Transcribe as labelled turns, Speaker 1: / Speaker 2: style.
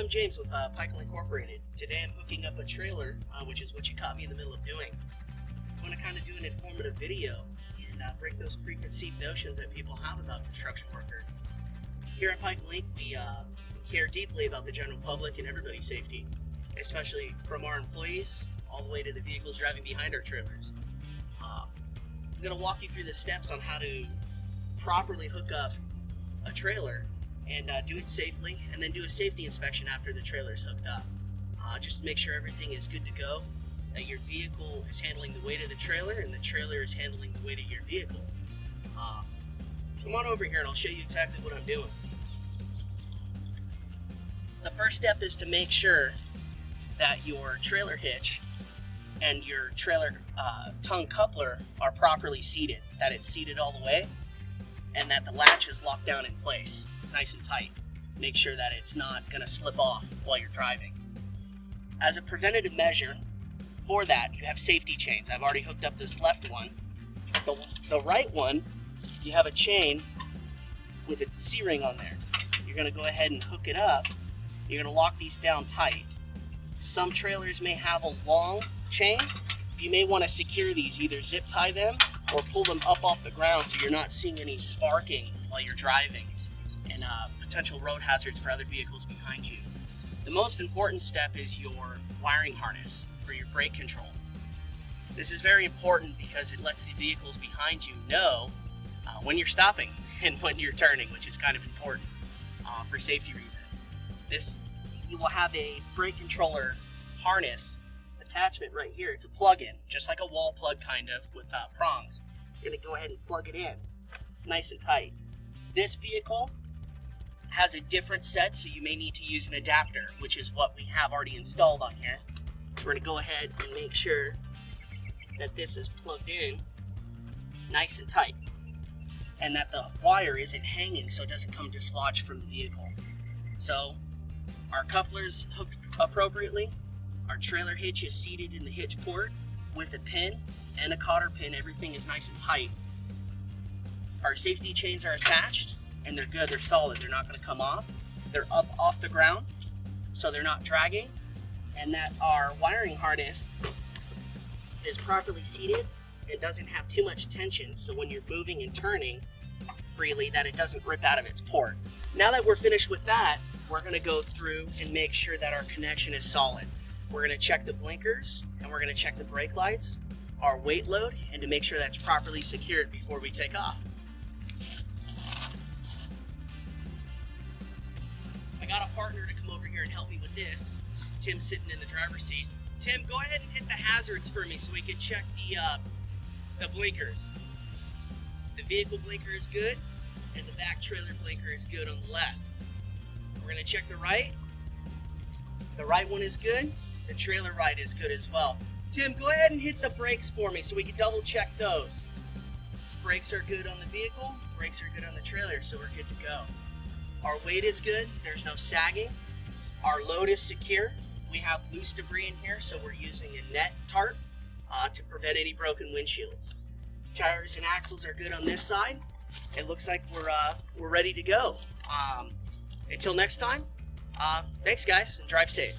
Speaker 1: I'm James with Pikul Incorporated. Today I'm hooking up a trailer, which is what you caught me in the middle of doing. I'm going to kind of do an informative video and break those preconceived notions that people have about construction workers. Here at Pikul Inc., we care deeply about the general public and everybody's safety, especially from our employees all the way to the vehicles driving behind our trailers. I'm going to walk you through the steps on how to properly hook up a trailer and do it safely, and then do a safety inspection after the trailer is hooked up. Just to make sure everything is good to go, that your vehicle is handling the weight of the trailer and the trailer is handling the weight of your vehicle. Come on over here and I'll show you exactly what I'm doing. The first step is to make sure that your trailer hitch and your trailer tongue coupler are properly seated, that it's seated all the way, and that the latch is locked down in place, nice and tight. Make sure that it's not going to slip off while you're driving. As a preventative measure for that, you have safety chains. I've already hooked up this left one. The right one, you have a chain with a C-ring on there. You're going to go ahead and hook it up. You're going to lock these down tight. Some trailers may have a long chain. You may want to secure these, either zip tie them or pull them up off the ground so you're not seeing any sparking while you're driving and potential road hazards for other vehicles behind you. The most important step is your wiring harness for your brake control. This is very important because it lets the vehicles behind you know when you're stopping and when you're turning, which is kind of important for safety reasons. You will have a brake controller harness attachment right here. It's a plug-in, just like a wall plug kind of, with prongs. You're going to go ahead and plug it in nice and tight. This vehicle has a different set, so you may need to use an adapter, which is what we have already installed on here. We're going to go ahead and make sure that this is plugged in nice and tight, and that the wire isn't hanging so it doesn't come dislodged from the vehicle. So our coupler's hooked appropriately. Our trailer hitch is seated in the hitch port with a pin and a cotter pin. Everything is nice and tight. Our safety chains are attached and they're good, they're solid, they're not going to come off. They're up off the ground so they're not dragging, and that our wiring harness is properly seated. It doesn't have too much tension, so when you're moving and turning freely, that it doesn't rip out of its port. Now that we're finished with that, we're going to go through and make sure that our connection is solid. We're going to check the blinkers and we're going to check the brake lights, our weight load, and to make sure that's properly secured before we take off. I got a partner to come over here and help me with this. Tim's sitting in the driver's seat. Tim, go ahead and hit the hazards for me so we can check the blinkers. The vehicle blinker is good, and the back trailer blinker is good on the left. We're going to check the right. The right one is good. The trailer right is good as well. Tim, go ahead and hit the brakes for me so we can double check those. Brakes are good on the vehicle. Brakes are good on the trailer, so we're good to go. Our weight is good. There's no sagging. Our load is secure. We have loose debris in here, so we're using a net tarp to prevent any broken windshields. Tires and axles are good on this side. It looks like we're ready to go. Until next time, thanks guys, and drive safe.